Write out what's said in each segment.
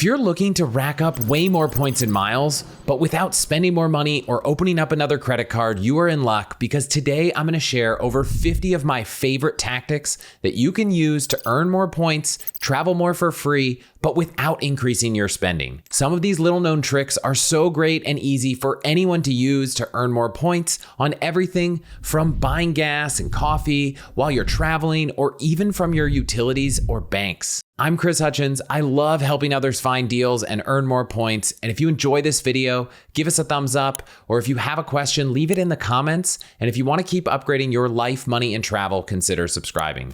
If you're looking to rack up way more points and miles, but without spending more money or opening up another credit card, you are in luck because today I'm going to share over 50 of my favorite tactics that you can use to earn more points, travel more for free, but without increasing your spending. Some of these little known tricks are so great and easy for anyone to use to earn more points on everything from buying gas and coffee while you're traveling or even from your utilities or banks. I'm Chris Hutchins. I love helping others find deals and earn more points. And if you enjoy this video, give us a thumbs up, or if you have a question, leave it in the comments. And if you want to keep upgrading your life, money, and travel, consider subscribing.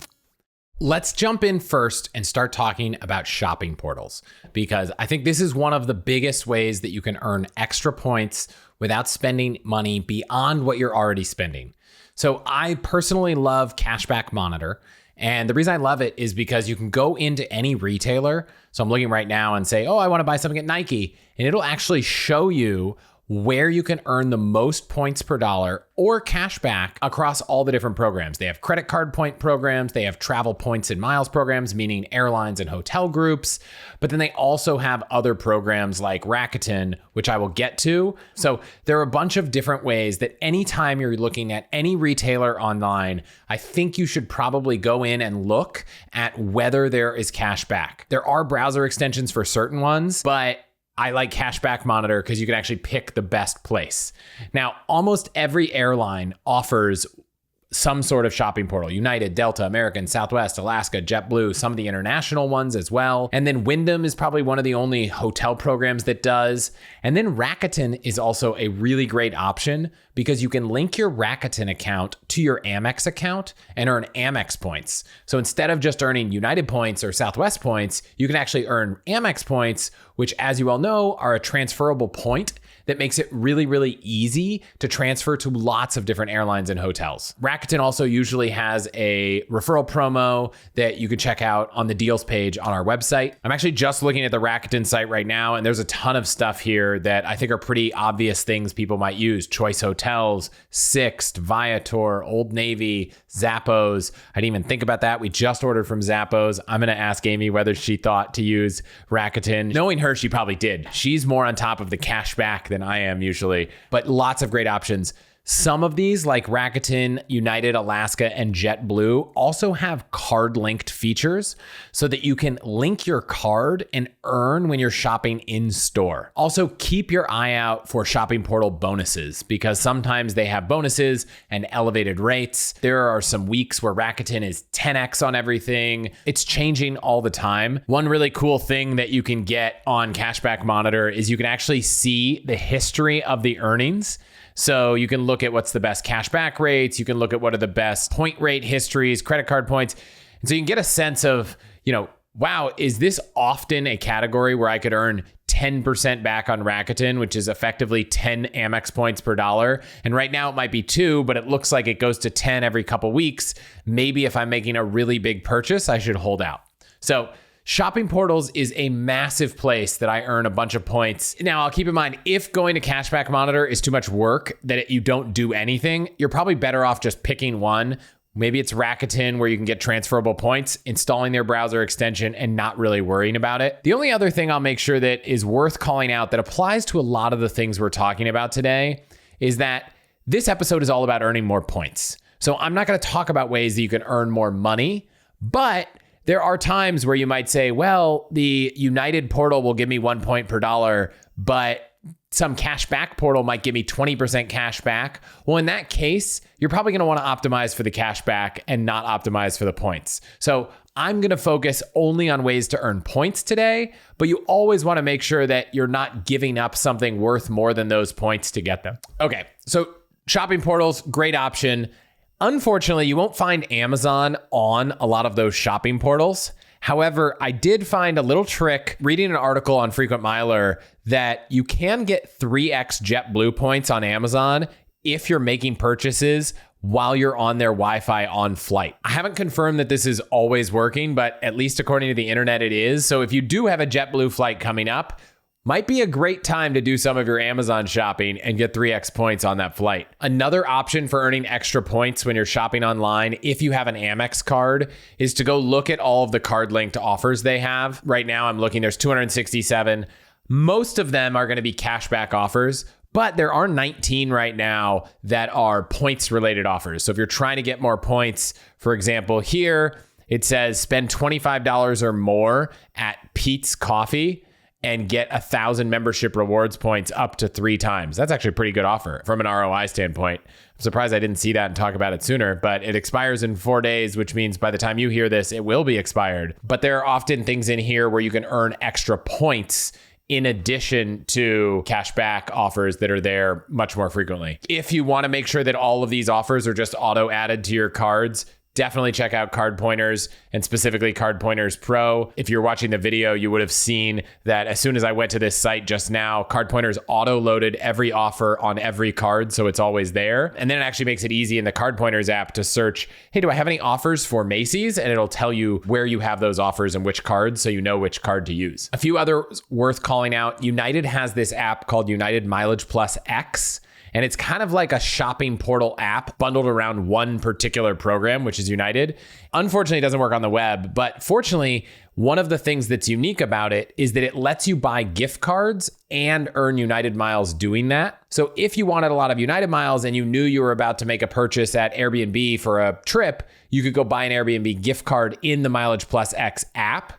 Let's jump in first and start talking about shopping portals, because I think this is one of the biggest ways that you can earn extra points without spending money beyond what you're already spending. So I personally love Cashback Monitor. And the reason I love it is because you can go into any retailer. So I'm looking right now and say, oh, I want to buy something at Nike. And it'll actually show you where you can earn the most points per dollar or cash back across all the different programs. They have credit card point programs. They have travel points and miles programs, meaning airlines and hotel groups. But then they also have other programs like Rakuten, which I will get to. So there are a bunch of different ways that anytime you're looking at any retailer online, I think you should probably go in and look at whether there is cash back. There are browser extensions for certain ones, but I like Cashback Monitor because you can actually pick the best place. Now, almost every airline offers some sort of shopping portal. United, Delta, American, Southwest, Alaska, JetBlue, some of the international ones as well. And then Wyndham is probably one of the only hotel programs that does. And then Rakuten is also a really great option because you can link your Rakuten account to your Amex account and earn Amex points. So instead of just earning United points or Southwest points, you can actually earn Amex points, which, as you all know, are a transferable point that makes it really, really easy to transfer to lots of different airlines and hotels. Rakuten also usually has a referral promo that you can check out on the deals page on our website. I'm actually just looking at the Rakuten site right now, and there's a ton of stuff here that I think are pretty obvious things people might use. Choice Hotels, Sixt, Viator, Old Navy, Zappos. I didn't even think about that. We just ordered from Zappos. I'm gonna ask Amy whether she thought to use Rakuten. Knowing her, she probably did. She's more on top of the cash back than I am usually, but lots of great options. Some of these, like Rakuten, United, Alaska, and JetBlue, also have card-linked features so that you can link your card and earn when you're shopping in store. Also, keep your eye out for shopping portal bonuses because sometimes they have bonuses and elevated rates. There are some weeks where Rakuten is 10x on everything. It's changing all the time. One really cool thing that you can get on Cashback Monitor is you can actually see the history of the earnings. So you can look at what's the best cashback rates. You can look at what are the best point rate histories, credit card points. And so you can get a sense of, wow, is this often a category where I could earn 10% back on Rakuten, which is effectively 10 Amex points per dollar. And right now it might be 2, but it looks like it goes to 10 every couple weeks. Maybe if I'm making a really big purchase, I should hold out. So shopping portals is a massive place that I earn a bunch of points. Now, I'll keep in mind, if going to Cashback Monitor is too much work that you don't do anything, you're probably better off just picking one. Maybe it's Rakuten where you can get transferable points, installing their browser extension and not really worrying about it. The only other thing I'll make sure that is worth calling out that applies to a lot of the things we're talking about today is that this episode is all about earning more points. So I'm not going to talk about ways that you can earn more money, but there are times where you might say, well, the United portal will give me 1 point per dollar, but some cash back portal might give me 20% cash back. Well, in that case, you're probably going to want to optimize for the cash back and not optimize for the points. So I'm going to focus only on ways to earn points today, but you always want to make sure that you're not giving up something worth more than those points to get them. Okay, so shopping portals, great option. Unfortunately, you won't find Amazon on a lot of those shopping portals. However, I did find a little trick reading an article on Frequent Miler that you can get 3x JetBlue points on Amazon if you're making purchases while you're on their Wi-Fi on flight. I haven't confirmed that this is always working, but at least according to the internet, it is. So if you do have a JetBlue flight coming up, might be a great time to do some of your Amazon shopping and get 3x points on that flight. Another option for earning extra points when you're shopping online, if you have an Amex card, is to go look at all of the card linked offers they have. Right now I'm looking, there's 267. Most of them are going to be cashback offers, but there are 19 right now that are points related offers. So if you're trying to get more points, for example, here it says spend $25 or more at Pete's Coffee and get 1,000 membership rewards points up to 3 times. That's actually a pretty good offer from an ROI standpoint. I'm surprised I didn't see that and talk about it sooner, but it expires in 4 days, which means by the time you hear this, it will be expired. But there are often things in here where you can earn extra points in addition to cashback offers that are there much more frequently. If you want to make sure that all of these offers are just auto added to your cards, definitely check out Card Pointers and specifically Card Pointers Pro. If you're watching the video, you would have seen that as soon as I went to this site just now, Card Pointers auto-loaded every offer on every card, so it's always there. And then it actually makes it easy in the Card Pointers app to search, hey, do I have any offers for Macy's? And it'll tell you where you have those offers and which cards, so you know which card to use. A few others worth calling out. United has this app called United Mileage Plus X. And it's kind of like a shopping portal app bundled around one particular program, which is United. Unfortunately, it doesn't work on the web, but fortunately, one of the things that's unique about it is that it lets you buy gift cards and earn United miles doing that. So if you wanted a lot of United miles and you knew you were about to make a purchase at Airbnb for a trip, you could go buy an Airbnb gift card in the Mileage Plus X app.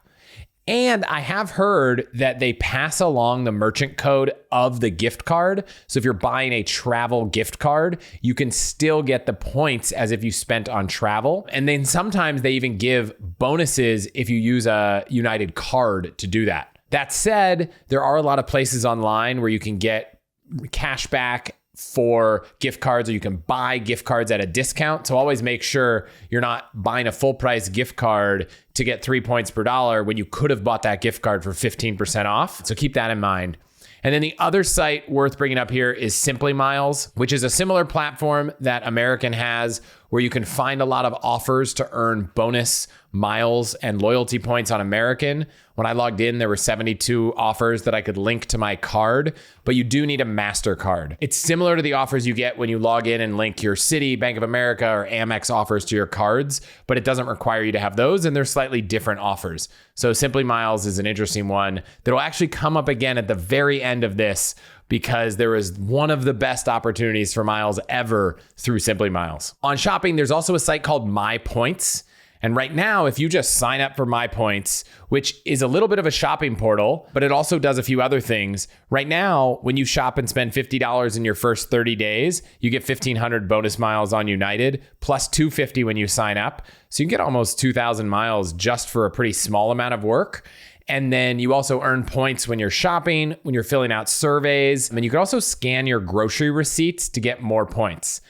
And I have heard that they pass along the merchant code of the gift card. So if you're buying a travel gift card, you can still get the points as if you spent on travel. And then sometimes they even give bonuses if you use a United card to do that. That said, there are a lot of places online where you can get cash back for gift cards, or you can buy gift cards at a discount. So always make sure you're not buying a full price gift card to get 3 points per dollar when you could have bought that gift card for 15% off. So keep that in mind. And then the other site worth bringing up here is Simply Miles, which is a similar platform that American has where you can find a lot of offers to earn bonus miles and loyalty points on American. When I logged in, there were 72 offers that I could link to my card, but you do need a MasterCard. It's similar to the offers you get when you log in and link your Citi, Bank of America, or Amex offers to your cards, but it doesn't require you to have those, and they're slightly different offers. So Simply Miles is an interesting one that'll actually come up again at the very end of this, because there was one of the best opportunities for miles ever through Simply Miles. On shopping, there's also a site called My Points. And right now, if you just sign up for My Points, which is a little bit of a shopping portal, but it also does a few other things. Right now, when you shop and spend $50 in your first 30 days, you get 1,500 bonus miles on United, plus 250 when you sign up. So you can get almost 2,000 miles just for a pretty small amount of work. And then you also earn points when you're shopping, when you're filling out surveys. And then you can also scan your grocery receipts to get more points.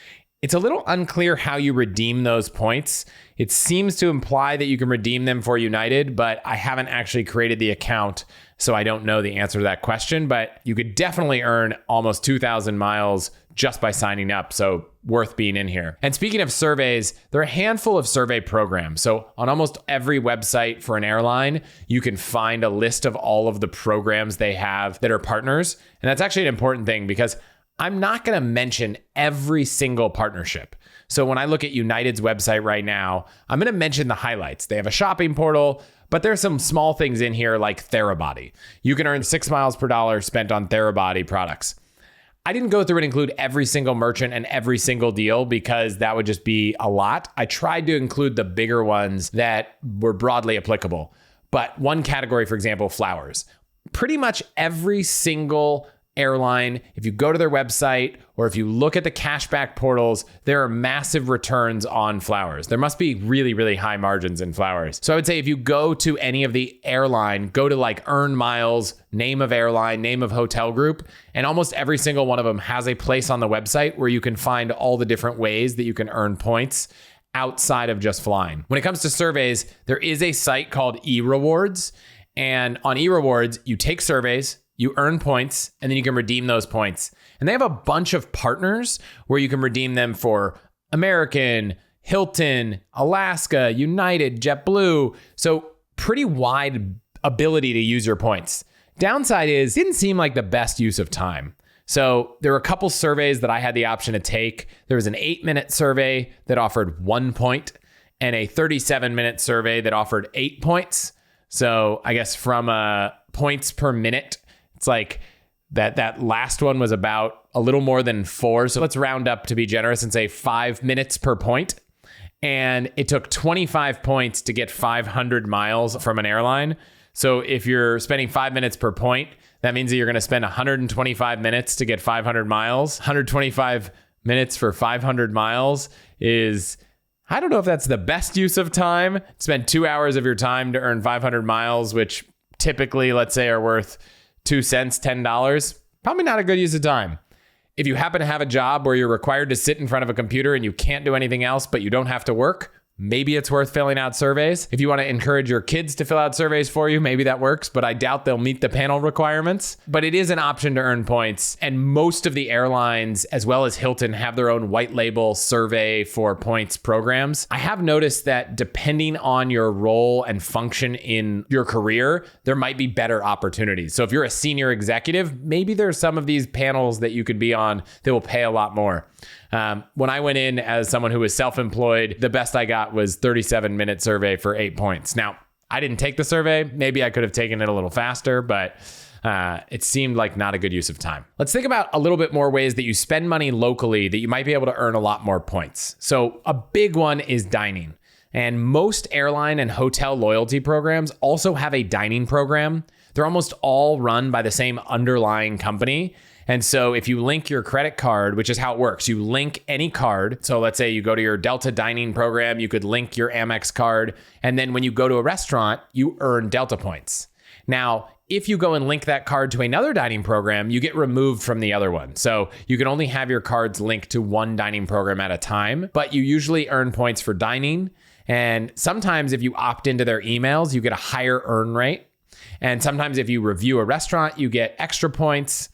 It's a little unclear how you redeem those points. It seems to imply that you can redeem them for United, but I haven't actually created the account, so I don't know the answer to that question. But you could definitely earn almost 2,000 miles just by signing up, so worth being in here. And speaking of surveys, there are a handful of survey programs. So on almost every website for an airline, you can find a list of all of the programs they have that are partners. And that's actually an important thing because I'm not going to mention every single partnership. So when I look at United's website right now, I'm going to mention the highlights. They have a shopping portal, but there's some small things in here like Therabody. You can earn 6 miles per dollar spent on Therabody products. I didn't go through and include every single merchant and every single deal because that would just be a lot. I tried to include the bigger ones that were broadly applicable. But one category, for example, flowers. Pretty much every single airline, if you go to their website or if you look at the cashback portals, there are massive returns on flowers. There must be really, really high margins in flowers. So I would say if you go to any of the airline, go to like earn miles, name of airline, name of hotel group, and almost every single one of them has a place on the website where you can find all the different ways that you can earn points outside of just flying. When it comes to surveys, there is a site called eRewards. And on eRewards, you take surveys, you earn points, and then you can redeem those points. And they have a bunch of partners where you can redeem them for American, Hilton, Alaska, United, JetBlue. So pretty wide ability to use your points. Downside is, it didn't seem like the best use of time. So there were a couple surveys that I had the option to take. There was an 8-minute survey that offered 1 point and a 37-minute survey that offered 8 points. So I guess from points per minute, it's like that last one was about a little more than 4. So let's round up to be generous and say 5 minutes per point. And it took 25 points to get 500 miles from an airline. So if you're spending 5 minutes per point, that means that you're going to spend 125 minutes to get 500 miles. 125 minutes for 500 miles is, I don't know if that's the best use of time. Spend 2 hours of your time to earn 500 miles, which typically, let's say, are worth 2 cents, $10. Probably not a good use of time. If you happen to have a job where you're required to sit in front of a computer and you can't do anything else, but you don't have to work, maybe it's worth filling out surveys. If you want to encourage your kids to fill out surveys for you, maybe that works, but I doubt they'll meet the panel requirements. But it is an option to earn points. And most of the airlines, as well as Hilton, have their own white label survey for points programs. I have noticed that depending on your role and function in your career, there might be better opportunities. So if you're a senior executive, maybe there's some of these panels that you could be on that will pay a lot more. When I went in as someone who was self-employed, the best I got was 37-minute survey for 8 points. Now, I didn't take the survey. Maybe I could have taken it a little faster, but it seemed like not a good use of time. Let's think about a little bit more ways that you spend money locally that you might be able to earn a lot more points. So a big one is dining. And most airline and hotel loyalty programs also have a dining program. They're almost all run by the same underlying company. And so if you link your credit card, which is how it works, you link any card. So let's say you go to your Delta dining program, you could link your Amex card. And then when you go to a restaurant, you earn Delta points. Now, if you go and link that card to another dining program, you get removed from the other one. So you can only have your cards linked to one dining program at a time, but you usually earn points for dining. And sometimes if you opt into their emails, you get a higher earn rate. And sometimes if you review a restaurant, you get extra points.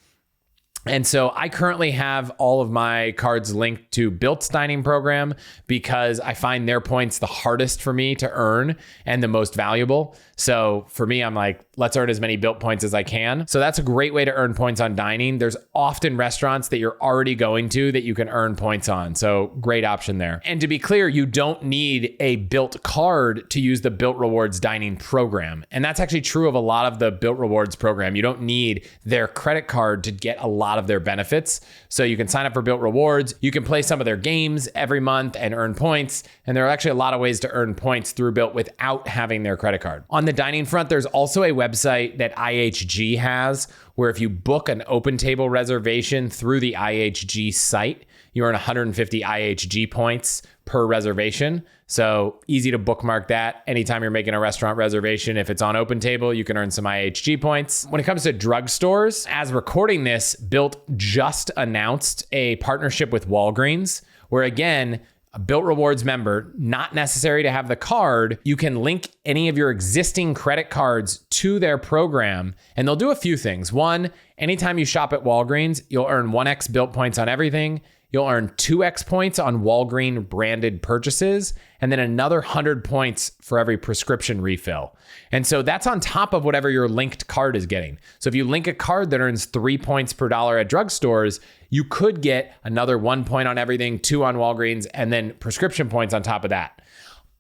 And so I currently have all of my cards linked to Bilt's dining program because I find their points the hardest for me to earn and the most valuable. So for me, I'm like, let's earn as many Bilt points as I can. So that's a great way to earn points on dining. There's often restaurants that you're already going to that you can earn points on. So great option there. And to be clear, you don't need a Bilt card to use the Bilt Rewards dining program. And that's actually true of a lot of the Bilt Rewards program. You don't need their credit card to get a lot of their benefits. So you can sign up for Bilt Rewards. You can play some of their games every month and earn points. And there are actually a lot of ways to earn points through Bilt without having their credit card. On the dining front, there's also a website that IHG has where if you book an open table reservation through the IHG site, you earn 150 IHG points per reservation. So easy to bookmark that. Anytime you're making a restaurant reservation, if it's on open table, you can earn some IHG points. When it comes to drugstores, as recording this, Bilt just announced a partnership with Walgreens, where again, a Bilt Rewards member, not necessary to have the card, you can link any of your existing credit cards to their program, and they'll do a few things. One, anytime you shop at Walgreens, you'll earn 1x Bilt points on everything. You'll earn 2x points on Walgreens branded purchases, and then another 100 points for every prescription refill. And so that's on top of whatever your linked card is getting. So if you link a card that earns 3 points per dollar at drugstores, you could get another 1 point on everything, 2 on Walgreens, and then prescription points on top of that.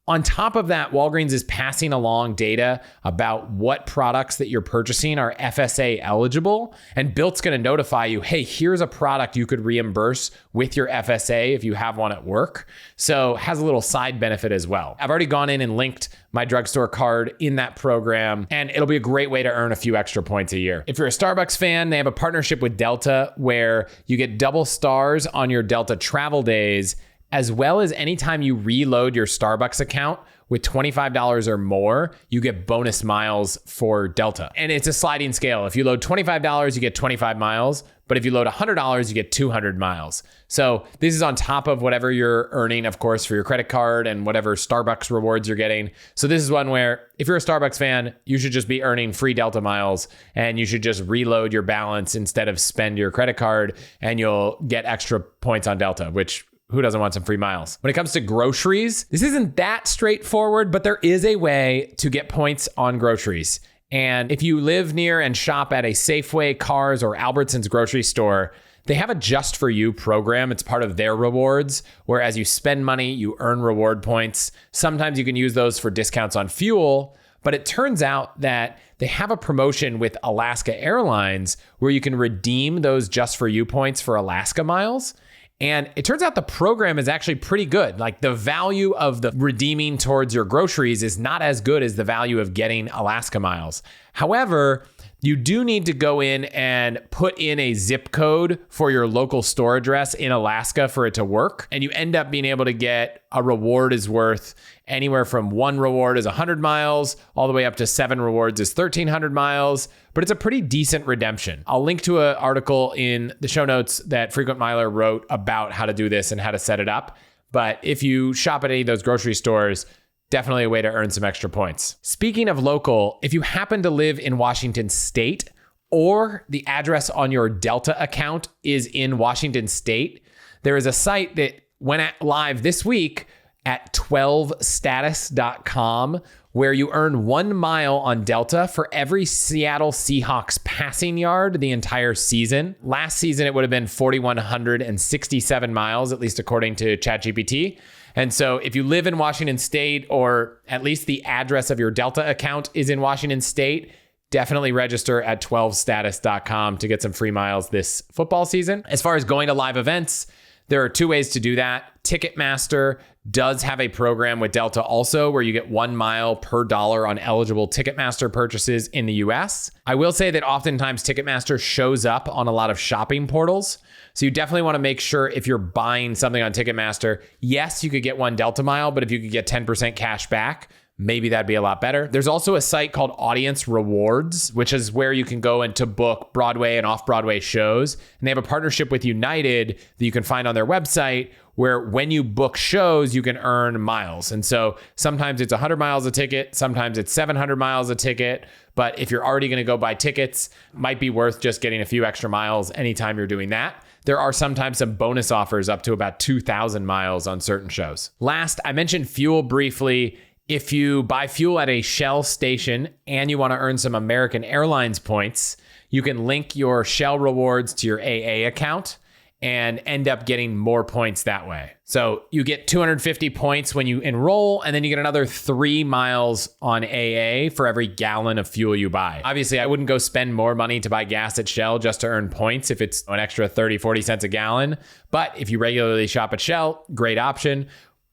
On top of that, Walgreens is passing along data about what products that you're purchasing are FSA eligible, and Bilt's going to notify you, hey, here's a product you could reimburse with your FSA if you have one at work. So has a little side benefit as well. I've already gone in and linked my drugstore card in that program, and it'll be a great way to earn a few extra points a year. If you're a Starbucks fan, they have a partnership with Delta where you get double stars on your Delta travel days, as well as anytime you reload your Starbucks account with $25 or more, you get bonus miles for Delta. And it's a sliding scale. If you load $25, you get 25 miles. But if you load $100, you get 200 miles. So this is on top of whatever you're earning, of course, for your credit card and whatever Starbucks rewards you're getting. So this is one where if you're a Starbucks fan, you should just be earning free Delta miles and you should just reload your balance instead of spend your credit card, and you'll get extra points on Delta, which who doesn't want some free miles? When it comes to groceries, this isn't that straightforward, but there is a way to get points on groceries. And if you live near and shop at a Safeway, Cars, or Albertsons grocery store, they have a Just For You program. It's part of their rewards, where as you spend money, you earn reward points. Sometimes you can use those for discounts on fuel, but it turns out that they have a promotion with Alaska Airlines where you can redeem those Just For You points for Alaska miles. And it turns out the program is actually pretty good. Like, the value of the redeeming towards your groceries is not as good as the value of getting Alaska miles. However, you do need to go in and put in a zip code for your local store address in Alaska for it to work. And you end up being able to get a reward is worth anywhere from 1 reward is 100 miles, all the way up to 7 rewards is 1,300 miles. But it's a pretty decent redemption. I'll link to an article in the show notes that Frequent Miler wrote about how to do this and how to set it up. But if you shop at any of those grocery stores, definitely a way to earn some extra points. Speaking of local, if you happen to live in Washington State, or the address on your Delta account is in Washington State, there is a site that went live this week at 12status.com where you earn 1 mile on Delta for every Seattle Seahawks passing yard the entire season. Last season, it would have been 4,167 miles, at least according to ChatGPT. And so if you live in Washington State, or at least the address of your Delta account is in Washington State, definitely register at 12status.com to get some free miles this football season. As far as going to live events, there are 2 ways to do that. Ticketmaster does have a program with Delta also where you get 1 mile per dollar on eligible Ticketmaster purchases in the US. I will say that oftentimes Ticketmaster shows up on a lot of shopping portals. So you definitely want to make sure if you're buying something on Ticketmaster, yes, you could get 1 Delta mile, but if you could get 10% cash back, maybe that'd be a lot better. There's also a site called Audience Rewards, which is where you can go and to book Broadway and off-Broadway shows. And they have a partnership with United that you can find on their website, where when you book shows, you can earn miles. And so sometimes it's 100 miles a ticket, sometimes it's 700 miles a ticket. But if you're already going to go buy tickets, might be worth just getting a few extra miles anytime you're doing that. There are sometimes some bonus offers up to about 2,000 miles on certain shows. Last, I mentioned fuel briefly. If you buy fuel at a Shell station and you want to earn some American Airlines points, you can link your Shell rewards to your AA account and end up getting more points that way. So you get 250 points when you enroll, and then you get another 3 miles on AA for every gallon of fuel you buy. Obviously, I wouldn't go spend more money to buy gas at Shell just to earn points if it's an extra 30, 40 cents a gallon. But if you regularly shop at Shell, great option.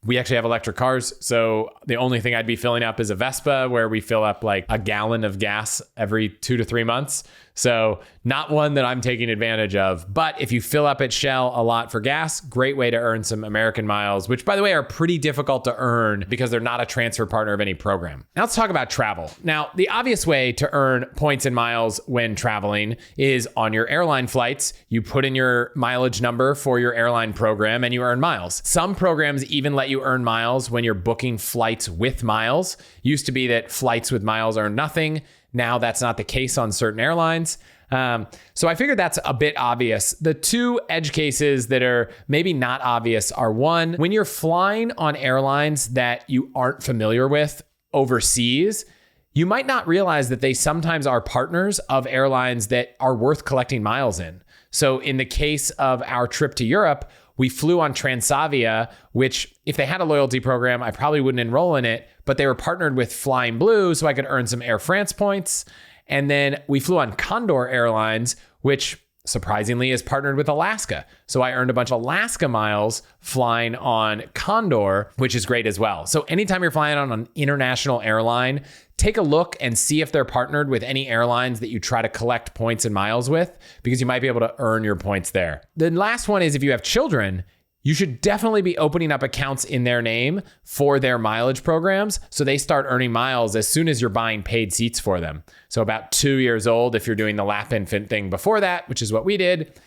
We actually have electric cars, so the only thing I'd be filling up is a Vespa, where we fill up like a gallon of gas every 2 to 3 months. So not one that I'm taking advantage of. But if you fill up at Shell a lot for gas, great way to earn some American miles, which, by the way, are pretty difficult to earn because they're not a transfer partner of any program. Now let's talk about travel. Now, the obvious way to earn points and miles when traveling is on your airline flights. You put in your mileage number for your airline program and you earn miles. Some programs even let you earn miles when you're booking flights with miles. Used to be that flights with miles earn nothing. Now that's not the case on certain airlines. So I figured that's a bit obvious. The 2 edge cases that are maybe not obvious are, 1, when you're flying on airlines that you aren't familiar with overseas, you might not realize that they sometimes are partners of airlines that are worth collecting miles in. So in the case of our trip to Europe, we flew on Transavia, which if they had a loyalty program, I probably wouldn't enroll in it, but they were partnered with Flying Blue, so I could earn some Air France points. And then we flew on Condor Airlines, which surprisingly is partnered with Alaska. So I earned a bunch of Alaska miles flying on Condor, which is great as well. So anytime you're flying on an international airline, take a look and see if they're partnered with any airlines that you try to collect points and miles with, because you might be able to earn your points there. The last one is, if you have children, you should definitely be opening up accounts in their name for their mileage programs, so they start earning miles as soon as you're buying paid seats for them. So about 2 years old, if you're doing the lap infant thing before that, which is what we did.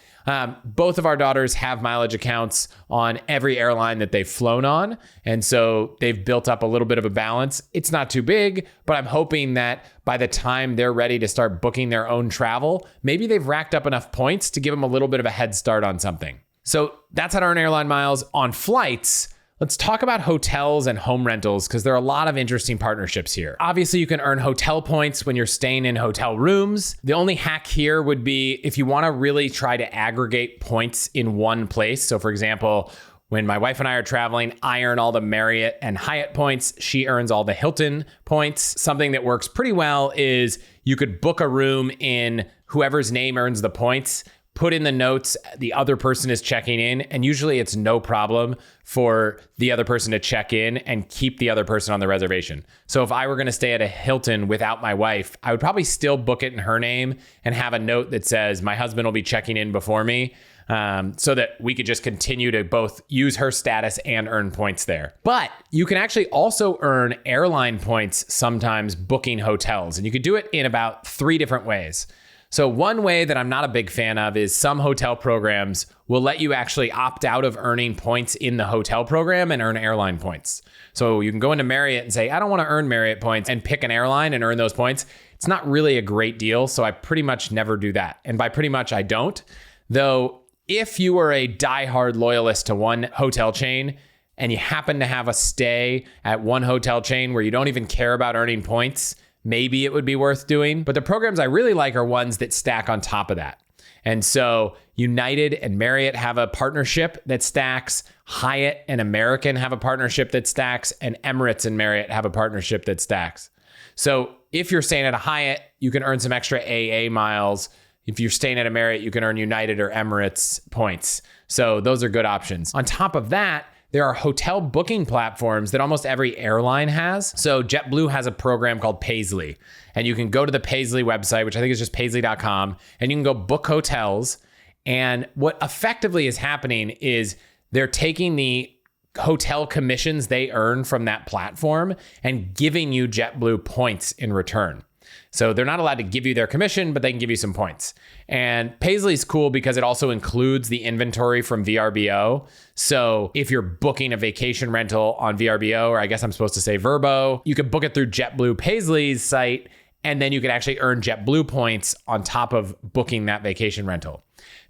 Both of our daughters have mileage accounts on every airline that they've flown on. And so they've built up a little bit of a balance. It's not too big, but I'm hoping that by the time they're ready to start booking their own travel, maybe they've racked up enough points to give them a little bit of a head start on something. So that's how to earn airline miles. On flights, Let's talk about hotels and home rentals because there are a lot of interesting partnerships here. Obviously, you can earn hotel points when you're staying in hotel rooms. The only hack here would be if you want to really try to aggregate points in one place. So for example, when my wife and I are traveling, I earn all the Marriott and Hyatt points. She earns all the Hilton points. Something that works pretty well is you could book a room in whoever's name earns the points, put in the notes the other person is checking in, and usually it's no problem for the other person to check in and keep the other person on the reservation. So if I were going to stay at a Hilton without my wife, I would probably still book it in her name and have a note that says my husband will be checking in before me, so that we could just continue to both use her status and earn points there. But you can actually also earn airline points sometimes booking hotels, and you could do it in about 3 different ways. So one way that I'm not a big fan of is some hotel programs will let you actually opt out of earning points in the hotel program and earn airline points. So you can go into Marriott and say, I don't want to earn Marriott points, and pick an airline and earn those points. It's not really a great deal, so I pretty much never do that. And by pretty much, I don't. Though, if you are a diehard loyalist to one hotel chain and you happen to have a stay at one hotel chain where you don't even care about earning points, maybe it would be worth doing. But the programs I really like are ones that stack on top of that. And so United and Marriott have a partnership that stacks. Hyatt and American have a partnership that stacks. And Emirates and Marriott have a partnership that stacks. So if you're staying at a Hyatt, you can earn some extra AA miles. If you're staying at a Marriott, you can earn United or Emirates points. So those are good options. On top of that, there are hotel booking platforms that almost every airline has. So JetBlue has a program called Paisly, and you can go to the Paisly website, which I think is just paisly.com, and you can go book hotels. And what effectively is happening is they're taking the hotel commissions they earn from that platform and giving you JetBlue points in return. So they're not allowed to give you their commission, but they can give you some points. And Paisly is cool because it also includes the inventory from VRBO. So if you're booking a vacation rental on VRBO, or I guess I'm supposed to say Vrbo, you could book it through JetBlue Paisly's site, and then you could actually earn JetBlue points on top of booking that vacation rental.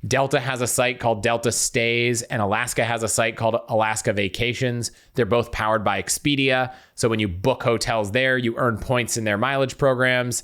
Delta has a site called Delta Stays, and Alaska has a site called Alaska Vacations. They're both powered by Expedia. So when you book hotels there, you earn points in their mileage programs.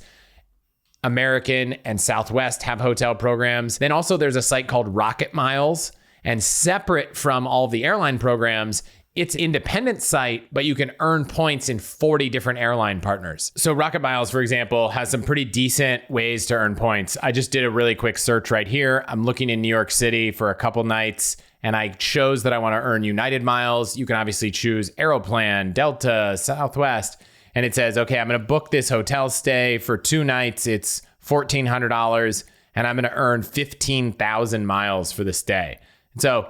American and Southwest have hotel programs. Then also there's a site called Rocket Miles, and separate from all the airline programs, it's an independent site, but you can earn points in 40 different airline partners. So Rocket Miles, for example, has some pretty decent ways to earn points. I just did a really quick search right here. I'm looking in New York City for a couple nights, and I chose that I want to earn United miles. You can obviously choose Aeroplan, Delta, Southwest, and it says, okay, I'm going to book this hotel stay for 2 nights. It's $1,400, and I'm going to earn 15,000 miles for the stay. So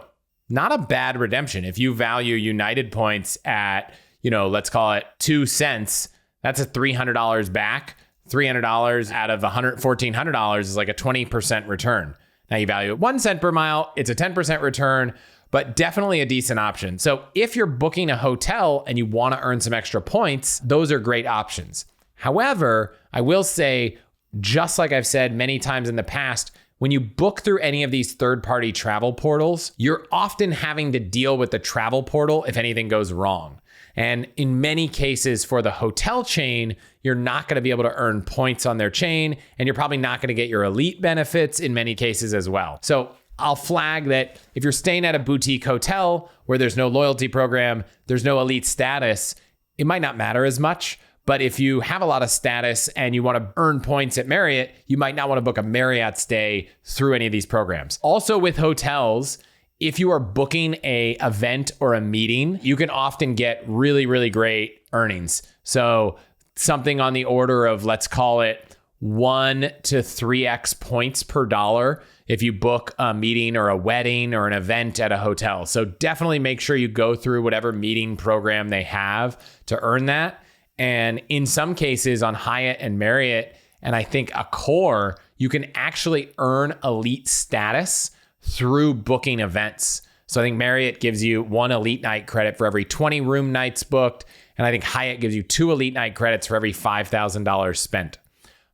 not a bad redemption. If you value United points at, let's call it 2 cents, that's a $300 back. $300 out of $1,400 is like a 20% return. Now you value it 1 cent per mile, it's a 10% return, but definitely a decent option. So if you're booking a hotel and you want to earn some extra points, those are great options. However, I will say, just like I've said many times in the past, when you book through any of these third-party travel portals, you're often having to deal with the travel portal if anything goes wrong. And in many cases for the hotel chain, you're not going to be able to earn points on their chain, and you're probably not going to get your elite benefits in many cases as well. So I'll flag that if you're staying at a boutique hotel where there's no loyalty program, there's no elite status, it might not matter as much. But if you have a lot of status and you want to earn points at Marriott, you might not want to book a Marriott stay through any of these programs. Also with hotels, if you are booking an event or a meeting, you can often get really, really great earnings. So something on the order of, let's call it 1 to 3x points per dollar if you book a meeting or a wedding or an event at a hotel. So definitely make sure you go through whatever meeting program they have to earn that. And in some cases on Hyatt and Marriott, and I think Accor, you can actually earn elite status through booking events. So I think Marriott gives you 1 elite night credit for every 20 room nights booked. And I think Hyatt gives you 2 elite night credits for every $5,000 spent.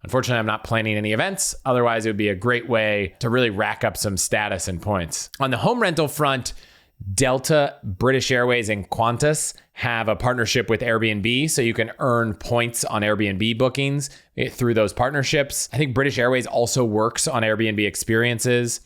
Unfortunately, I'm not planning any events. Otherwise, it would be a great way to really rack up some status and points. On the home rental front, Delta, British Airways, and Qantas have a partnership with Airbnb, so you can earn points on Airbnb bookings through those partnerships. I think British Airways also works on Airbnb experiences.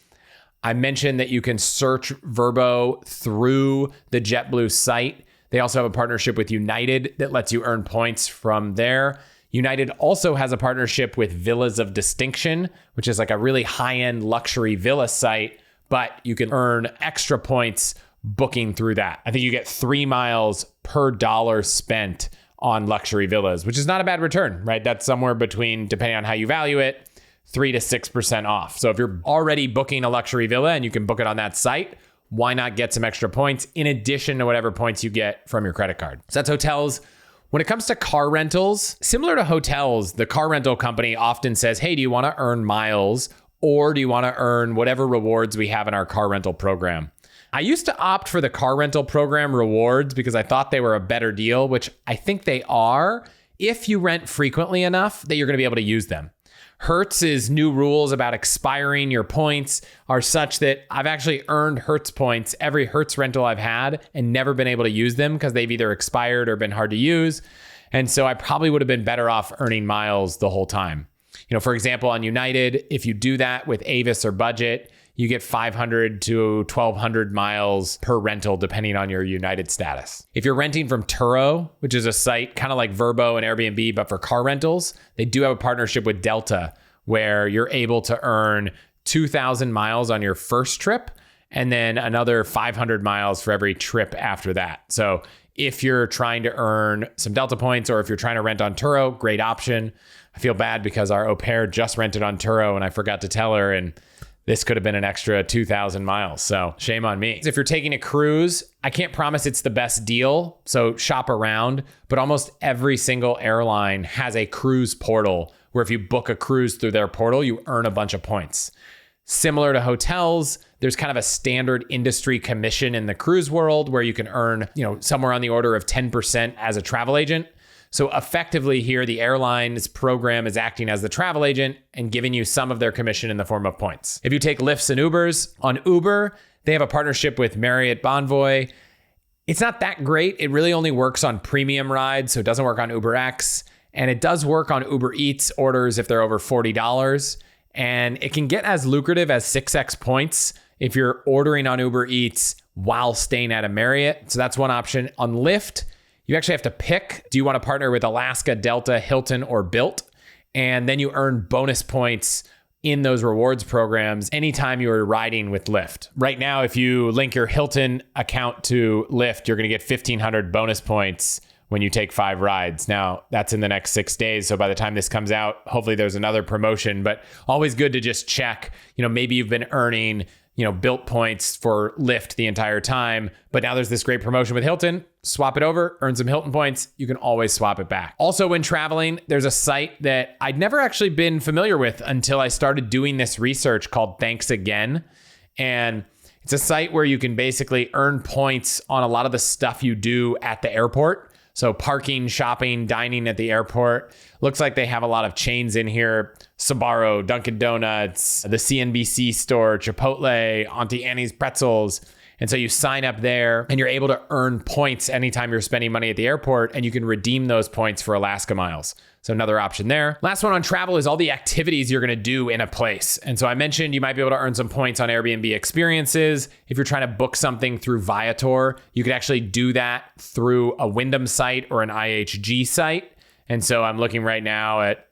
I mentioned that you can search Vrbo through the JetBlue site. They also have a partnership with United that lets you earn points from there. United also has a partnership with Villas of Distinction, which is like a really high-end luxury villa site, but you can earn extra points booking through that. I think you get 3 miles per dollar spent on luxury villas, which is not a bad return, right? That's somewhere between, depending on how you value it, 3 to 6% off. So if you're already booking a luxury villa and you can book it on that site, why not get some extra points in addition to whatever points you get from your credit card? So that's hotels. When it comes to car rentals, similar to hotels, the car rental company often says, hey, do you want to earn miles or do you want to earn whatever rewards we have in our car rental program? I used to opt for the car rental program rewards because I thought they were a better deal, which I think they are if you rent frequently enough that you're going to be able to use them. Hertz's new rules about expiring your points are such that I've actually earned Hertz points every Hertz rental I've had and never been able to use them because they've either expired or been hard to use. And so I probably would have been better off earning miles the whole time. You know, for example, on United, if you do that with Avis or Budget, you get 500 to 1,200 miles per rental, depending on your United status. If you're renting from Turo, which is a site kind of like Vrbo and Airbnb, but for car rentals, they do have a partnership with Delta where you're able to earn 2,000 miles on your first trip and then another 500 miles for every trip after that. So if you're trying to earn some Delta points or if you're trying to rent on Turo, great option. I feel bad because our au pair just rented on Turo and I forgot to tell her, and this could have been an extra 2,000 miles. So shame on me. If you're taking a cruise, I can't promise it's the best deal, so shop around, but almost every single airline has a cruise portal where if you book a cruise through their portal, you earn a bunch of points. Similar to hotels, there's kind of a standard industry commission in the cruise world where you can earn, somewhere on the order of 10% as a travel agent. So effectively here, the airline's program is acting as the travel agent and giving you some of their commission in the form of points. If you take Lyfts and Ubers, on Uber, they have a partnership with Marriott Bonvoy. It's not that great. It really only works on premium rides, so it doesn't work on UberX. And it does work on Uber Eats orders if they're over $40. And it can get as lucrative as 6x points if you're ordering on Uber Eats while staying at a Marriott. So that's one option. On Lyft, you actually have to pick, do you want to partner with Alaska, Delta, Hilton, or Bilt? And then you earn bonus points in those rewards programs anytime you are riding with Lyft. Right now, if you link your Hilton account to Lyft, you're going to get 1,500 bonus points when you take 5 rides. Now, that's in the next 6 days. So by the time this comes out, hopefully there's another promotion, but always good to just check, maybe you've been earning Bilt points for Lyft the entire time, but now there's this great promotion with Hilton. Swap it over, earn some Hilton points. You can always swap it back. Also, when traveling, there's a site that I'd never actually been familiar with until I started doing this research called Thanks Again. And it's a site where you can basically earn points on a lot of the stuff you do at the airport. So parking, shopping, dining at the airport. Looks like they have a lot of chains in here. Sbarro, Dunkin' Donuts, the CNBC store, Chipotle, Auntie Annie's Pretzels. And so you sign up there and you're able to earn points anytime you're spending money at the airport, and you can redeem those points for Alaska miles. So another option there. Last one on travel is all the activities you're going to do in a place. And so I mentioned you might be able to earn some points on Airbnb experiences. If you're trying to book something through Viator, you could actually do that through a Wyndham site or an IHG site. And so I'm looking right now at,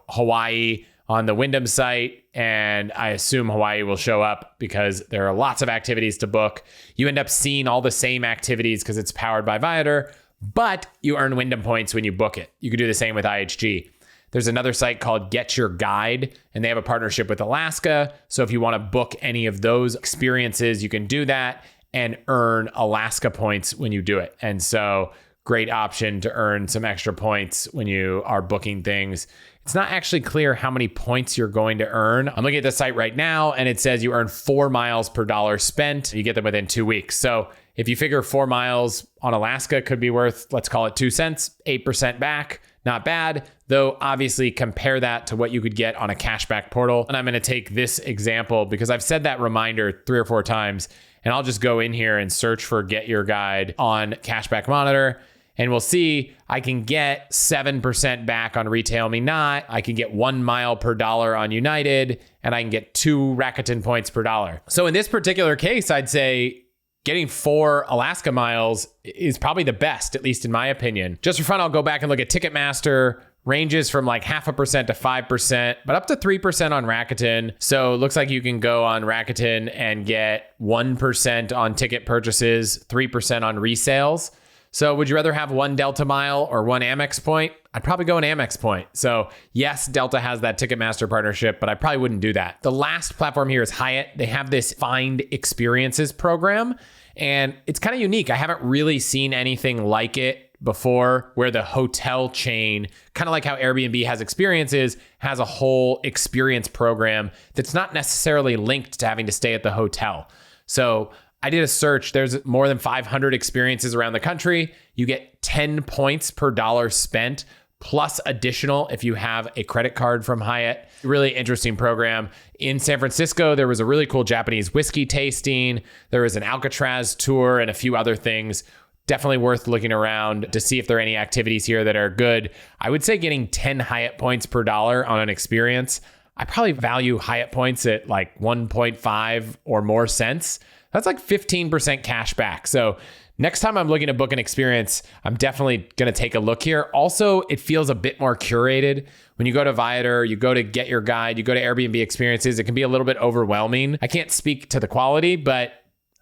Hawaii on the Wyndham site, and I assume Hawaii will show up because there are lots of activities to book. You end up seeing all the same activities because it's powered by Viator, but you earn Wyndham points when you book it. You could do the same with IHG. There's another site called Get Your Guide, and they have a partnership with Alaska. So if you want to book any of those experiences, you can do that and earn Alaska points when you do it. And so great option to earn some extra points when you are booking things. It's not actually clear how many points you're going to earn. I'm looking at the site right now, and it says you earn 4 miles per dollar spent. You get them within 2 weeks. So if you figure 4 miles on Alaska could be worth, let's call it 2 cents, 8% back, not bad, though obviously compare that to what you could get on a cashback portal. And I'm going to take this example because I've said that reminder 3 or 4 times, and I'll just go in here and search for Get Your Guide on Cashback Monitor. And we'll see I can get 7% back on Retail Me Not. I can get 1 mile per dollar on United, and I can get 2 Rakuten points per dollar. So in this particular case, I'd say getting 4 Alaska miles is probably the best, at least in my opinion. Just for fun, I'll go back and look at Ticketmaster. Ranges from like 0.5% to 5%, but up to 3% on Rakuten. So it looks like you can go on Rakuten and get 1% on ticket purchases, 3% on resales. So would you rather have 1 Delta mile or 1 Amex point? I'd probably go an Amex point. So yes, Delta has that Ticketmaster partnership, but I probably wouldn't do that. The last platform here is Hyatt. They have this Find Experiences program, and it's kind of unique. I haven't really seen anything like it before, where the hotel chain, kind of like how Airbnb has experiences, has a whole experience program that's not necessarily linked to having to stay at the hotel. So I did a search. There's more than 500 experiences around the country. You get 10 points per dollar spent, plus additional if you have a credit card from Hyatt. Really interesting program. In San Francisco, there was a really cool Japanese whiskey tasting. There was an Alcatraz tour and a few other things. Definitely worth looking around to see if there are any activities here that are good. I would say getting 10 Hyatt points per dollar on an experience. I probably value Hyatt points at like 1.5 or more cents. That's like 15% cash back. So next time I'm looking to book an experience, I'm definitely going to take a look here. Also, it feels a bit more curated. When you go to Viator, you go to Get Your Guide, you go to Airbnb experiences, it can be a little bit overwhelming. I can't speak to the quality, but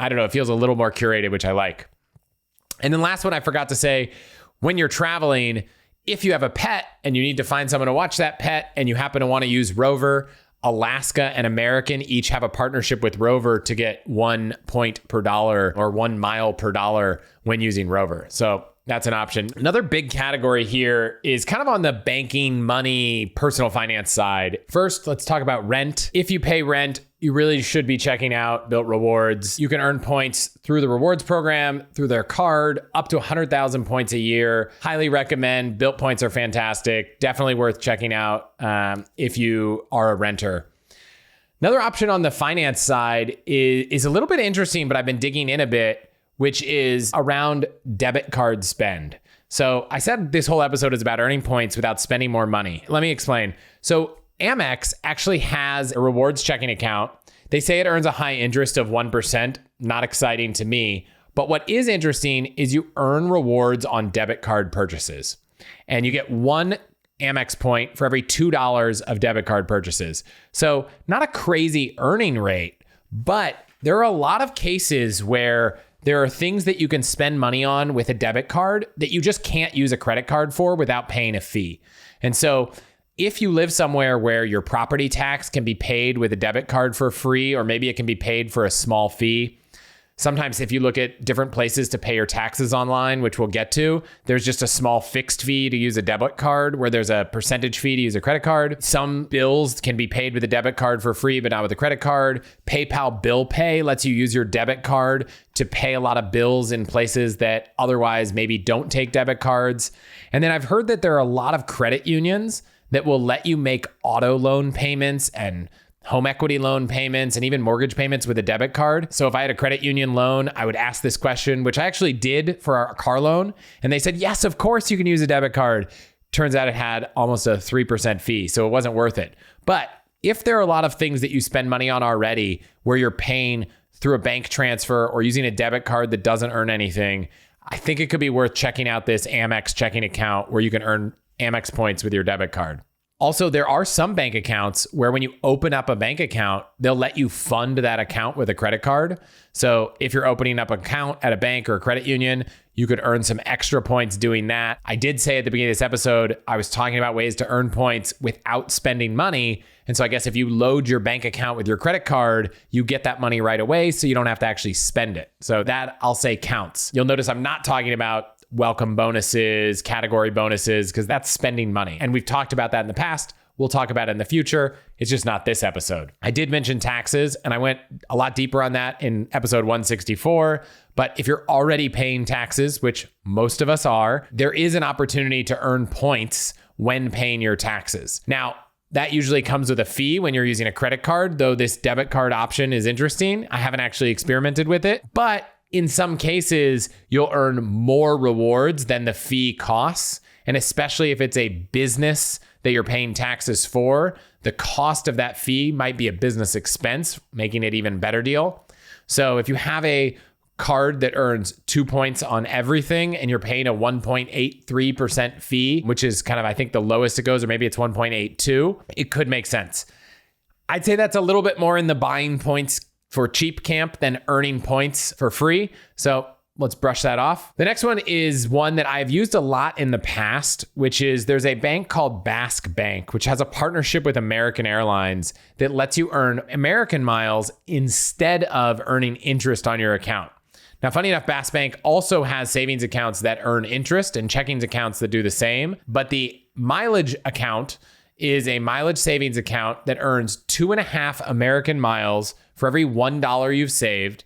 I don't know, it feels a little more curated, which I like. And then last one I forgot to say, when you're traveling, if you have a pet and you need to find someone to watch that pet and you happen to want to use Rover, Alaska and American each have a partnership with Rover to get 1 point per dollar or 1 mile per dollar when using Rover. So that's an option. Another big category here is kind of on the banking, money, personal finance side. First, let's talk about rent. If you pay rent, you really should be checking out Bilt Rewards. You can earn points through the rewards program, through their card, up to 100,000 points a year. Highly recommend. Bilt points are fantastic. Definitely worth checking out if you are a renter. Another option on the finance side is a little bit interesting, but I've been digging in a bit, which is around debit card spend. So I said this whole episode is about earning points without spending more money. Let me explain. So Amex actually has a rewards checking account. They say it earns a high interest of 1%. Not exciting to me. But what is interesting is you earn rewards on debit card purchases. And you get 1 Amex point for every $2 of debit card purchases. So not a crazy earning rate, but there are a lot of cases where there are things that you can spend money on with a debit card that you just can't use a credit card for without paying a fee. And so if you live somewhere where your property tax can be paid with a debit card for free, or maybe it can be paid for a small fee. Sometimes if you look at different places to pay your taxes online, which we'll get to, there's just a small fixed fee to use a debit card where there's a percentage fee to use a credit card. Some bills can be paid with a debit card for free, but not with a credit card. PayPal Bill Pay lets you use your debit card to pay a lot of bills in places that otherwise maybe don't take debit cards. And then I've heard that there are a lot of credit unions that will let you make auto loan payments and home equity loan payments and even mortgage payments with a debit card. So if I had a credit union loan, I would ask this question, which I actually did for our car loan. And they said, yes, of course you can use a debit card. Turns out it had almost a 3% fee, so it wasn't worth it. But if there are a lot of things that you spend money on already where you're paying through a bank transfer or using a debit card that doesn't earn anything, I think it could be worth checking out this Amex checking account where you can earn Amex points with your debit card. Also, there are some bank accounts where when you open up a bank account, they'll let you fund that account with a credit card. So if you're opening up an account at a bank or a credit union, you could earn some extra points doing that. I did say at the beginning of this episode, I was talking about ways to earn points without spending money. And so I guess if you load your bank account with your credit card, you get that money right away, so you don't have to actually spend it. So that, I'll say, counts. You'll notice I'm not talking about welcome bonuses, category bonuses, because that's spending money. And we've talked about that in the past. We'll talk about it in the future. It's just not this episode. I did mention taxes, and I went a lot deeper on that in episode 164. But if you're already paying taxes, which most of us are, there is an opportunity to earn points when paying your taxes. Now, that usually comes with a fee when you're using a credit card, though this debit card option is interesting. I haven't actually experimented with it, but in some cases, you'll earn more rewards than the fee costs. And especially if it's a business that you're paying taxes for, the cost of that fee might be a business expense, making it even better deal. So if you have a card that earns 2 points on everything and you're paying a 1.83% fee, which is kind of, I think the lowest it goes, or maybe it's 1.82, it could make sense. I'd say that's a little bit more in the buying points for cheap camp than earning points for free. So let's brush that off. The next one is one that I've used a lot in the past, which is there's a bank called Basque Bank, which has a partnership with American Airlines that lets you earn American miles instead of earning interest on your account. Now, funny enough, Basque Bank also has savings accounts that earn interest and checkings accounts that do the same. But the mileage account is a mileage savings account that earns 2.5 American miles for every $1 you've saved.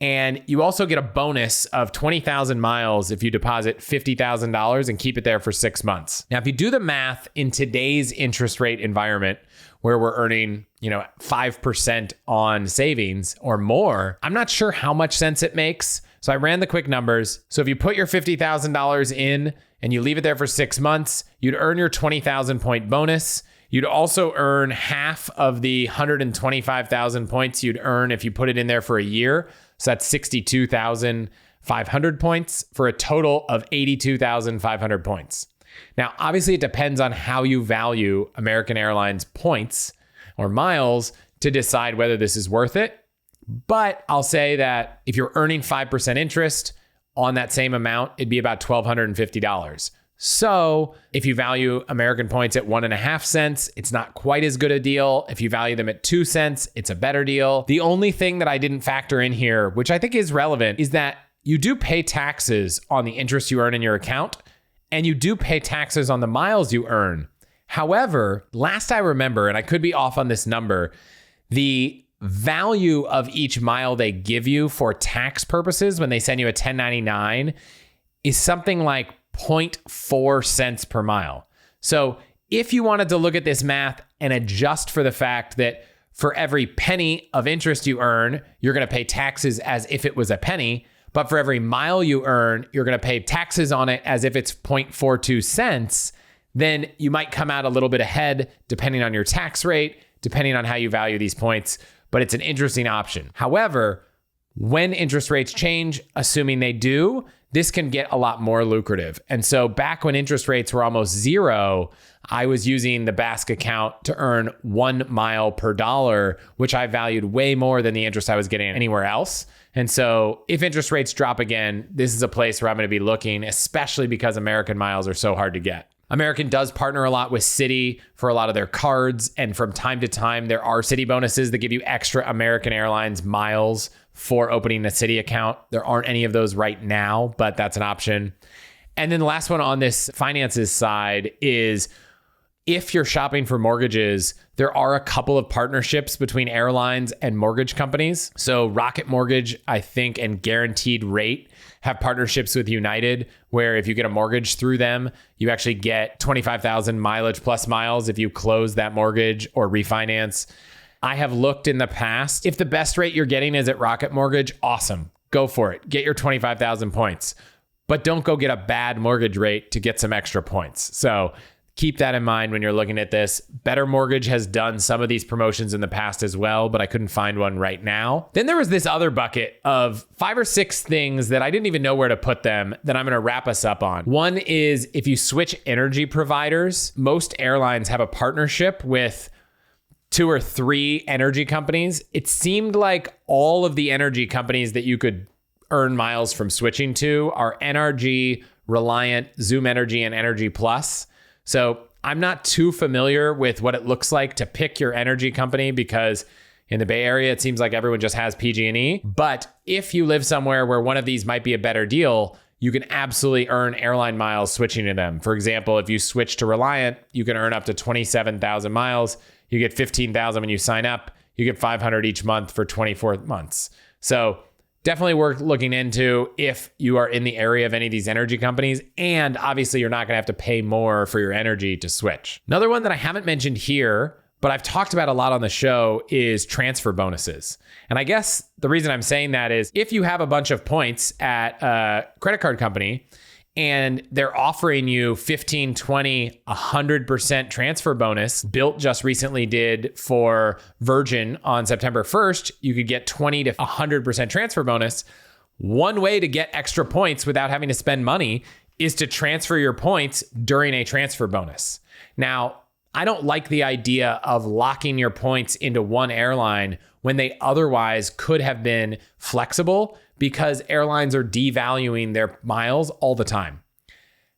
And you also get a bonus of 20,000 miles if you deposit $50,000 and keep it there for 6 months. Now, if you do the math in today's interest rate environment, where we're earning, 5% on savings or more, I'm not sure how much sense it makes. So I ran the quick numbers. So if you put your $50,000 in and you leave it there for 6 months, you'd earn your 20,000 point bonus. You'd also earn half of the 125,000 points you'd earn if you put it in there for a year. So that's 62,500 points for a total of 82,500 points. Now, obviously, it depends on how you value American Airlines points or miles to decide whether this is worth it. But I'll say that if you're earning 5% interest on that same amount, it'd be about $1,250. So if you value American points at 1.5 cents, it's not quite as good a deal. If you value them at 2 cents, it's a better deal. The only thing that I didn't factor in here, which I think is relevant, is that you do pay taxes on the interest you earn in your account, and you do pay taxes on the miles you earn. However, last I remember, and I could be off on this number, the value of each mile they give you for tax purposes when they send you a 1099 is something like 0.4 cents per mile. So if you wanted to look at this math and adjust for the fact that for every penny of interest you earn, you're going to pay taxes as if it was a penny, but for every mile you earn, you're going to pay taxes on it as if it's 0.42 cents, then you might come out a little bit ahead depending on your tax rate, depending on how you value these points, but it's an interesting option. However, when interest rates change, assuming they do, this can get a lot more lucrative. And so back when interest rates were almost zero, I was using the Basque account to earn 1 mile per dollar, which I valued way more than the interest I was getting anywhere else. And so if interest rates drop again, this is a place where I'm going to be looking, especially because American miles are so hard to get. American does partner a lot with Citi for a lot of their cards. And from time to time, there are Citi bonuses that give you extra American Airlines miles for opening a Citi account. There aren't any of those right now, but that's an option. And then the last one on this finances side is if you're shopping for mortgages, there are a couple of partnerships between airlines and mortgage companies. So Rocket Mortgage, I think, and Guaranteed Rate have partnerships with United, where if you get a mortgage through them, you actually get 25,000 mileage plus miles if you close that mortgage or refinance. I have looked in the past. If the best rate you're getting is at Rocket Mortgage, awesome. Go for it. Get your 25,000 points. But don't go get a bad mortgage rate to get some extra points. So keep that in mind when you're looking at this. Better Mortgage has done some of these promotions in the past as well, but I couldn't find one right now. Then there was this other bucket of 5 or 6 things that I didn't even know where to put them that I'm going to wrap us up on. One is if you switch energy providers, most airlines have a partnership with 2 or 3 energy companies. It seemed like all of the energy companies that you could earn miles from switching to are NRG, Reliant, Zoom Energy, and Energy Plus. So I'm not too familiar with what it looks like to pick your energy company because in the Bay Area, it seems like everyone just has PG&E. But if you live somewhere where one of these might be a better deal, you can absolutely earn airline miles switching to them. For example, if you switch to Reliant, you can earn up to 27,000 miles. You get 15,000 when you sign up. You get 500 each month for 24 months. So definitely worth looking into if you are in the area of any of these energy companies. And obviously, you're not going to have to pay more for your energy to switch. Another one that I haven't mentioned here, but I've talked about a lot on the show, is transfer bonuses. And I guess the reason I'm saying that is if you have a bunch of points at a credit card company and they're offering you 15, 20, 100% transfer bonus. Bilt just recently did for Virgin on September 1st. You could get 20 to 100% transfer bonus. One way to get extra points without having to spend money is to transfer your points during a transfer bonus. Now, I don't like the idea of locking your points into one airline when they otherwise could have been flexible, because airlines are devaluing their miles all the time.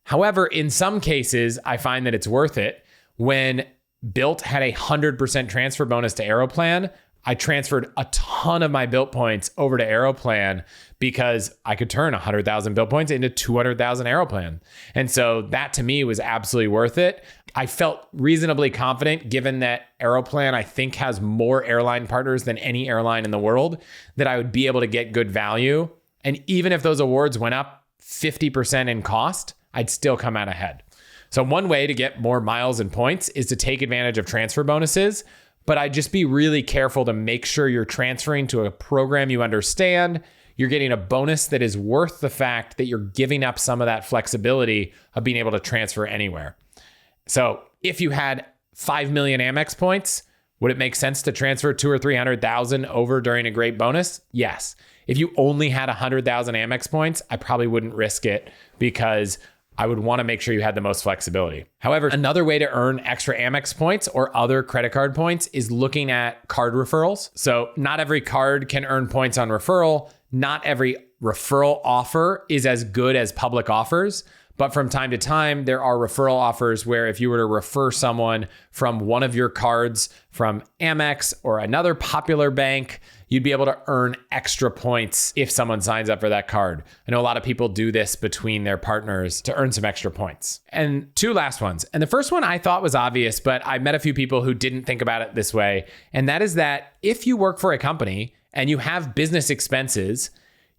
However, in some cases, I find that it's worth it. When Bilt had 100% transfer bonus to Aeroplan, I transferred a ton of my Bilt points over to Aeroplan because I could turn 100,000 Bilt points into 200,000 Aeroplan. And so that to me was absolutely worth it. I felt reasonably confident, given that Aeroplan, I think, has more airline partners than any airline in the world, that I would be able to get good value. And even if those awards went up 50% in cost, I'd still come out ahead. So one way to get more miles and points is to take advantage of transfer bonuses. But I'd just be really careful to make sure you're transferring to a program you understand. You're getting a bonus that is worth the fact that you're giving up some of that flexibility of being able to transfer anywhere. So if you had 5 million Amex points, would it make sense to transfer 200,000 or 300,000 over during a great bonus? Yes. If you only had 100,000 Amex points, I probably wouldn't risk it because I would want to make sure you had the most flexibility. However, another way to earn extra Amex points or other credit card points is looking at card referrals. So not every card can earn points on referral. Not every referral offer is as good as public offers. But from time to time, there are referral offers where if you were to refer someone from one of your cards from Amex or another popular bank, you'd be able to earn extra points if someone signs up for that card. I know a lot of people do this between their partners to earn some extra points. And two last ones. And the first one I thought was obvious, but I met a few people who didn't think about it this way. And that is that if you work for a company and you have business expenses,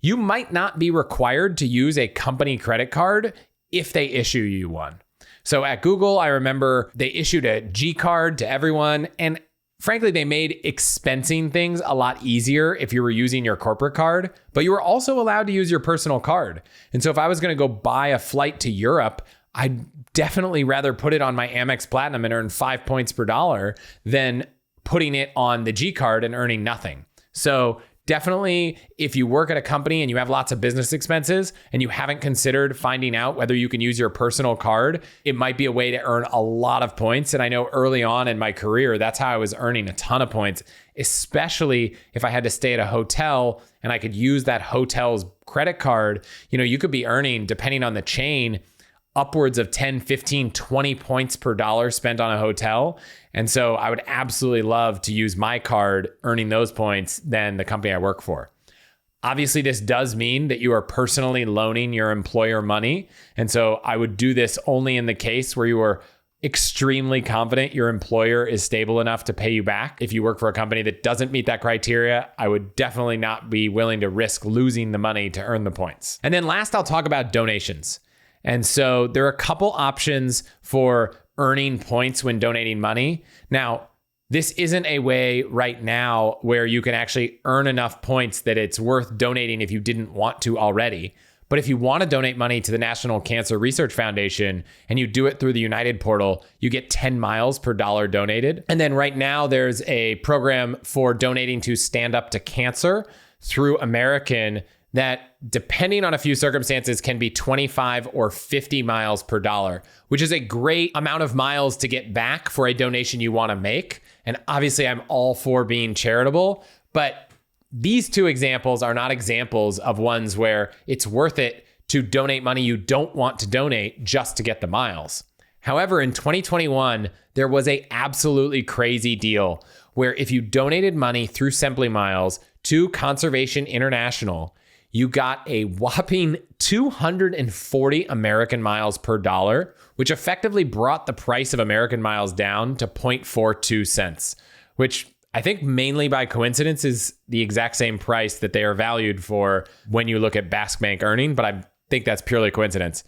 you might not be required to use a company credit card if they issue you one. So at Google, I remember they issued a G card to everyone. And frankly, they made expensing things a lot easier if you were using your corporate card, but you were also allowed to use your personal card. And so if I was going to go buy a flight to Europe, I'd definitely rather put it on my Amex Platinum and earn 5 points per dollar than putting it on the G card and earning nothing. So definitely, if you work at a company and you have lots of business expenses and you haven't considered finding out whether you can use your personal card, it might be a way to earn a lot of points. And I know early on in my career, that's how I was earning a ton of points, especially if I had to stay at a hotel and I could use that hotel's credit card. You know, you could be earning, depending on the chain, upwards of 10, 15, 20 points per dollar spent on a hotel. And so I would absolutely love to use my card earning those points than the company I work for. Obviously, this does mean that you are personally loaning your employer money. And so I would do this only in the case where you are extremely confident your employer is stable enough to pay you back. If you work for a company that doesn't meet that criteria, I would definitely not be willing to risk losing the money to earn the points. And then last, I'll talk about donations. And so there are a couple options for earning points when donating money. Now, this isn't a way right now where you can actually earn enough points that it's worth donating if you didn't want to already. But if you want to donate money to the National Cancer Research Foundation and you do it through the United portal, you get 10 miles per dollar donated. And then right now there's a program for donating to Stand Up to Cancer through American that, depending on a few circumstances, can be 25 or 50 miles per dollar, which is a great amount of miles to get back for a donation you want to make. And obviously, I'm all for being charitable, but these two examples are not examples of ones where it's worth it to donate money you don't want to donate just to get the miles. However, in 2021, there was a absolutely crazy deal where if you donated money through Simply Miles to Conservation International, you got a whopping 240 American miles per dollar, which effectively brought the price of American miles down to 0.42 cents, which I think mainly by coincidence is the exact same price that they are valued for when you look at Basque Bank earning, but I think that's purely coincidence.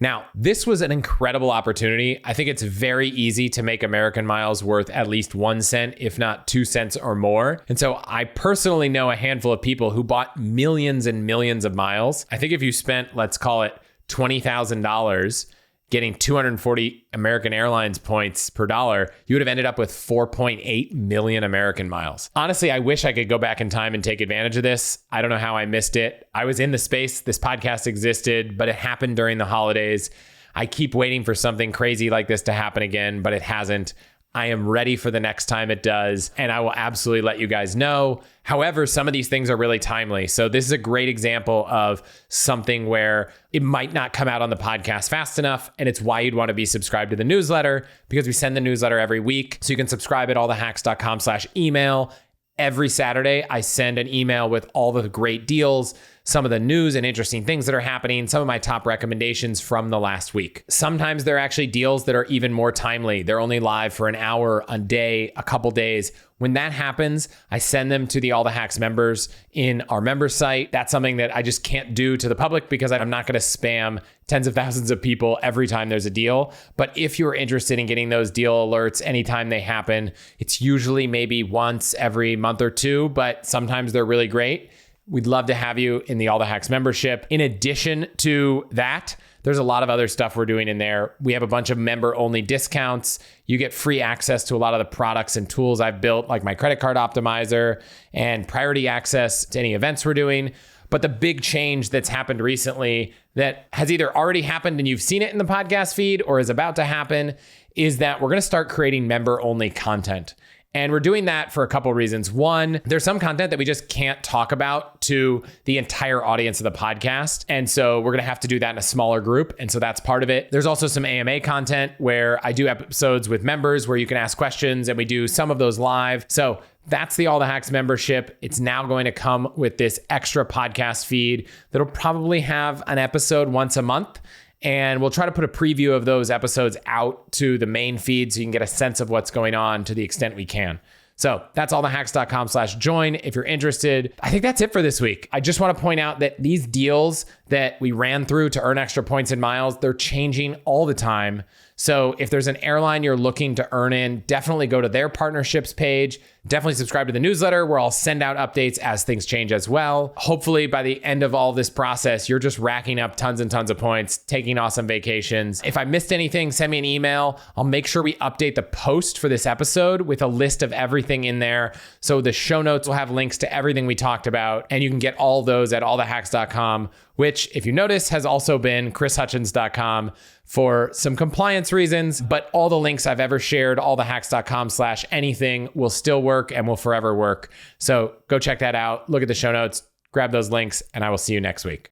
Now, this was an incredible opportunity. I think it's very easy to make American miles worth at least 1 cent, if not 2 cents or more. And so I personally know a handful of people who bought millions and millions of miles. I think if you spent, let's call it $20,000 getting 240 American Airlines points per dollar, you would have ended up with 4.8 million American miles. Honestly, I wish I could go back in time and take advantage of this. I don't know how I missed it. I was in the space. This podcast existed, but it happened during the holidays. I keep waiting for something crazy like this to happen again, but it hasn't. I am ready for the next time it does, and I will absolutely let you guys know. However, some of these things are really timely. So this is a great example of something where it might not come out on the podcast fast enough, and it's why you'd want to be subscribed to the newsletter, because we send the newsletter every week. So you can subscribe at allthehacks.com/email. Every Saturday, I send an email with all the great deals, some of the news and interesting things that are happening, some of my top recommendations from the last week. Sometimes they're actually deals that are even more timely. They're only live for an hour, a day, a couple days. When that happens, I send them to the All the Hacks members in our member site. That's something that I just can't do to the public because I'm not going to spam tens of thousands of people every time there's a deal. But if you're interested in getting those deal alerts anytime they happen, it's usually maybe once every month or two, but sometimes they're really great. We'd love to have you in the All the Hacks membership. In addition to that, there's a lot of other stuff we're doing in there. We have a bunch of member-only discounts. You get free access to a lot of the products and tools I've built, like my credit card optimizer and priority access to any events we're doing. But the big change that's happened recently that has either already happened and you've seen it in the podcast feed or is about to happen is that we're going to start creating member-only content. And we're doing that for a couple of reasons. One, there's some content that we just can't talk about to the entire audience of the podcast. And so we're going to have to do that in a smaller group. And so that's part of it. There's also some AMA content where I do episodes with members where you can ask questions and we do some of those live. So that's the All the Hacks membership. It's now going to come with this extra podcast feed that'll probably have an episode once a month. And we'll try to put a preview of those episodes out to the main feed so you can get a sense of what's going on to the extent we can. So that's allthehacks.com/join if you're interested. I think that's it for this week. I just want to point out that these deals that we ran through to earn extra points and miles, they're changing all the time. So if there's an airline you're looking to earn in, definitely go to their partnerships page. Definitely subscribe to the newsletter where I'll send out updates as things change as well. Hopefully by the end of all this process, you're just racking up tons and tons of points, taking awesome vacations. If I missed anything, send me an email. I'll make sure we update the post for this episode with a list of everything in there. So the show notes will have links to everything we talked about, and you can get all those at allthehacks.com, which, if you notice, has also been chrishutchins.com for some compliance reasons, but all the links I've ever shared, allthehacks.com/anything will still work and will forever work. So go check that out. Look at the show notes, grab those links, and I will see you next week.